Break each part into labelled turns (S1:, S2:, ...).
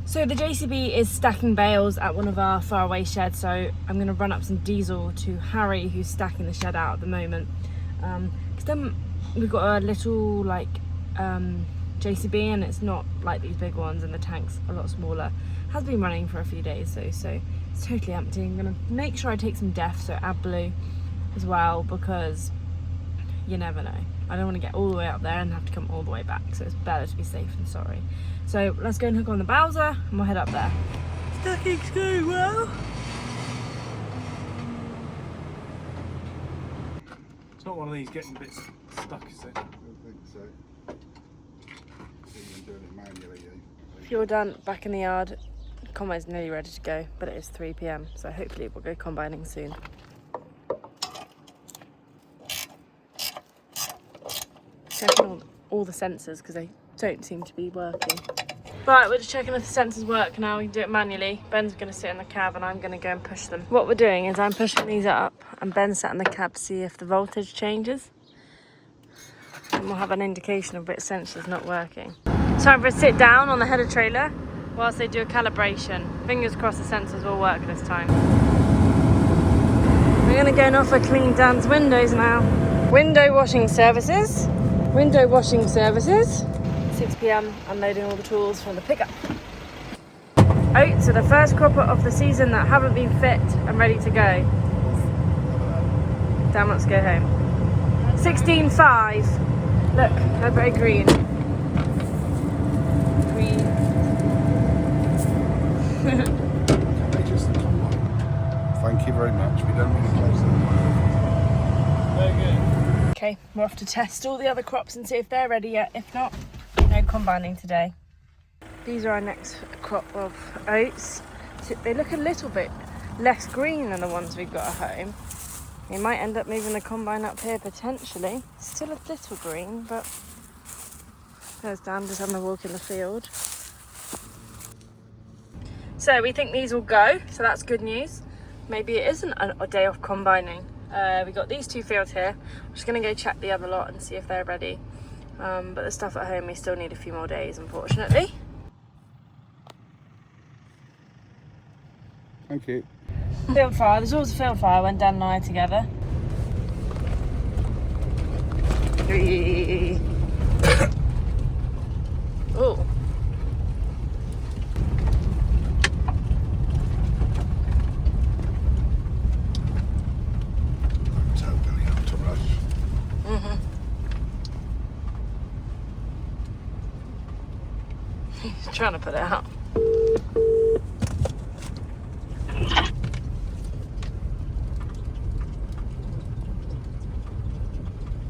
S1: So the JCB is stacking bales at one of our faraway sheds, so I'm going to run up some diesel to Harry, who's stacking the shed out at the moment. Because then we've got a little like JCB, and it's not like these big ones, and the tank's a lot smaller. Has been running for a few days though, so it's totally empty. I'm going to make sure I take some DEF, so AdBlue as well, because you never know. I don't want to get all the way up there and have to come all the way back, so it's better to be safe than sorry. So let's go and hook on the Bowser and we'll head up there. Stacking's going well.
S2: It's not one of these getting bits stuck, is it?
S3: I don't think so. Even doing it manually.
S1: Fuel done, back in the yard. Combine's nearly ready to go, but it is 3 PM, so hopefully we'll go combining soon. Checking all the sensors because they don't seem to be working. Right, we're just checking if the sensors work now. We can do it manually. Ben's going to sit in the cab and I'm going to go and push them. What we're doing is I'm pushing these up and Ben's sat in the cab to see if the voltage changes. And we'll have an indication of which sensor's not working. Time for a sit down on the header trailer whilst they do a calibration. Fingers crossed the sensors will work this time. We're going to go and offer clean Dan's windows now. Window washing services. Window washing services. 6 PM, unloading all the tools from the pickup. Oats are the first cropper of the season that haven't been fit and ready to go. Dan wants to go home. 16.5. Look, they're very green. Green.
S3: Can they just come on? Thank you very much. We don't really close them.
S2: Very good.
S1: Okay, we're off to test all the other crops and see if they're ready yet. If not, no combining today. These are our next crop of oats. So they look a little bit less green than the ones we've got at home. We might end up moving the combine up here potentially. Still a little green, but there's Dan just having a walk in the field. So we think these will go, so that's good news. Maybe it isn't a day off combining. We got these 2 fields here. I'm just going to go check the other lot and see if they're ready. But the stuff at home, we still need a few more days, unfortunately.
S3: Thank you.
S1: Field fire. There's always a field fire when Dan and I are together. Oh. He's trying to put it out.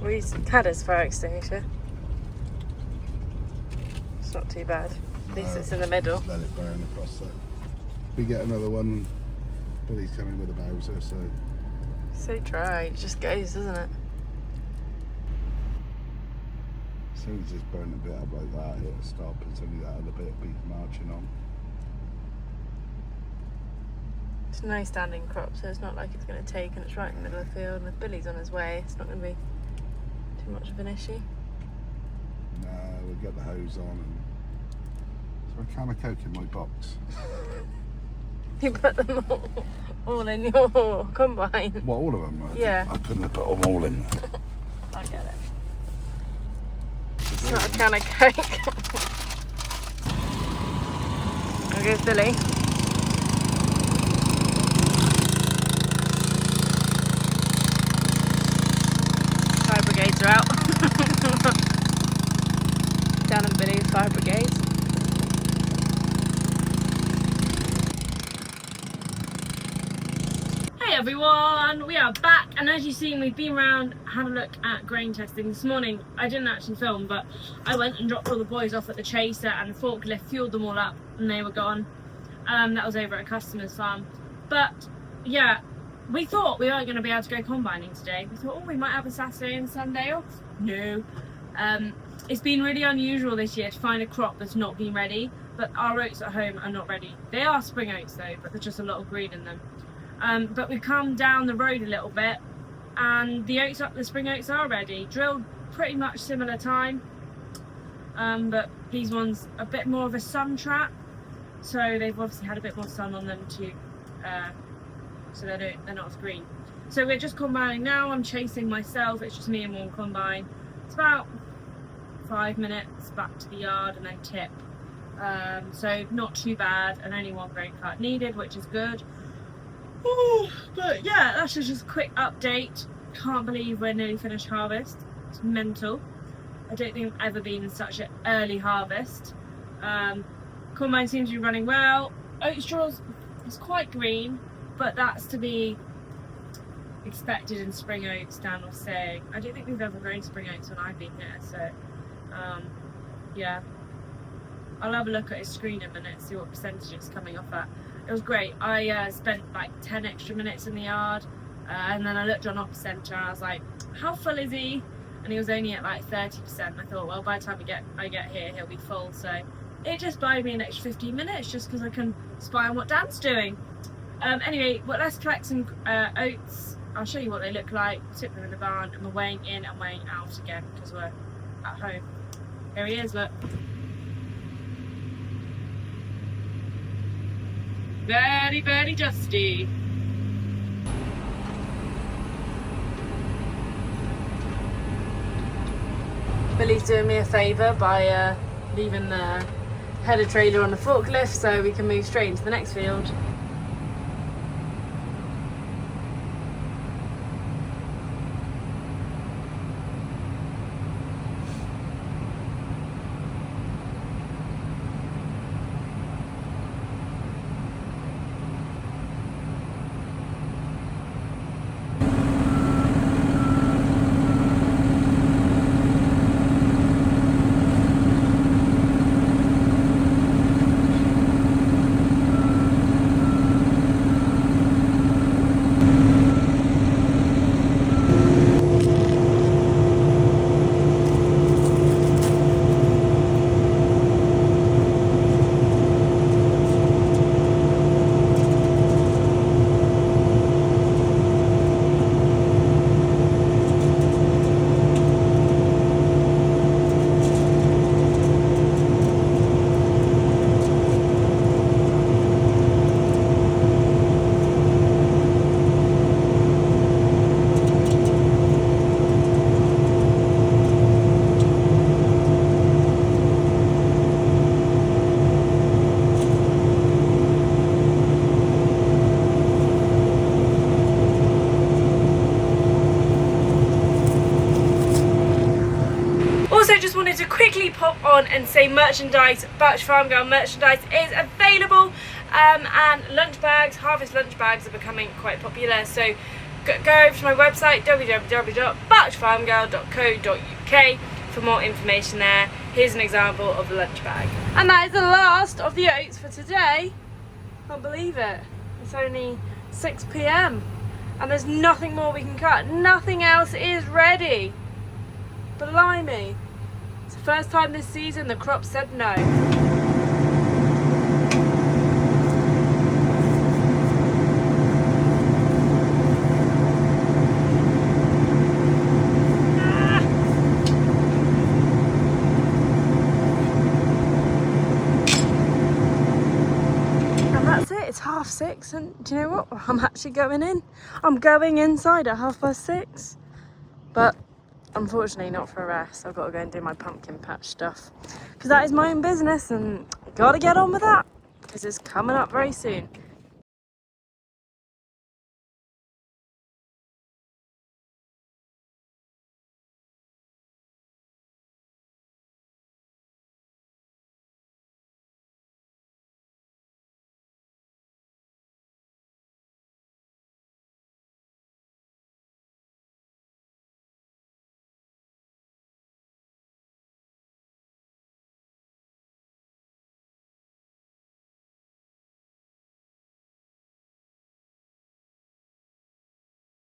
S1: He's had his fire extinguisher. It's not too bad. At least it's in the middle.
S3: Let it burn across there. We get another one, but he's coming with a Bowser, so.
S1: So dry, it just goes, doesn't it?
S3: As soon as it's burnt a bit up like that, it'll stop, and suddenly that other bit will be marching on.
S1: It's no standing crop, so it's not like it's going to take, and it's right in the middle of the field, and if Billy's on his way, it's not going to be too much of an issue.
S3: No, we'll get the hose on, and so a can of Coke in my box.
S1: You put them all in your combine?
S3: What, all of them?
S1: Yeah.
S3: I couldn't have put them all in there.
S1: I get it. It's not a can of Coke. There goes Billy. Fire brigades are out. Dan and Billy, fire brigades. Hey everyone, we are back, and as you've seen, we've been around, had a look at grain testing. This morning I didn't actually film, but I went and dropped all the boys off at the chaser and the forklift, fueled them all up and they were gone. That was over at a customer's farm. But yeah, we thought we weren't going to be able to go combining today. We thought, oh, we might have a Saturday and Sunday off. No. It's been really unusual this year to find a crop that's not been ready, but our oats at home are not ready. They are spring oats though, but there's just a lot of green in them. But we've come down the road a little bit and the spring oats are ready. Drilled pretty much similar time, but these ones a bit more of a sun trap. so they've obviously had a bit more sun on them to, so they're not as green. So we're just combining now. I'm chasing myself. It's just me and one combine. It's about 5 minutes back to the yard and then tip. So not too bad, and only one grain cart needed, which is good. Ooh, but yeah, that's just a quick update. Can't believe we're nearly finished harvest. It's mental. I don't think I've ever been in such an early harvest. Combine seems to be running well. Oat straws is quite green, but that's to be expected in spring oats, Dan was saying. I don't think we've ever grown spring oats when I've been here, so yeah. I'll have a look at his screen in a minute, see what percentage it's coming off at. It was great. I spent like 10 extra minutes in the yard, and then I looked on Op Centre and I was like, how full is he? And he was only at like 30%. I thought, well, by the time I get here, he'll be full. So it just buyed me an extra 15 minutes just because I can spy on what Dan's doing. Anyway, well, let's collect some oats. I'll show you what they look like. Tip them in the barn, and we're weighing in and weighing out again because we're at home. Here he is, look. Very, very dusty. Billy's doing me a favour by leaving the header trailer on the forklift so we can move straight into the next field. To quickly pop on and say merchandise, Berkshire Farm Girl merchandise is available, and lunch bags, harvest lunch bags are becoming quite popular, so go over to my website www.berkshirefarmgirl.co.uk for more information there. Here's an example of the lunch bag, and that is the last of the oats for today. Can't believe it, it's only 6 PM and there's nothing more we can cut, nothing else is ready. Blimey. It's the first time this season the crop said no. And that's it, it's 6:30, and do you know what? I'm actually going in. I'm going inside at 6:30. But unfortunately not for a rest. I've got to go and do my pumpkin patch stuff because that is my own business and gotta get on with that because it's coming up very soon.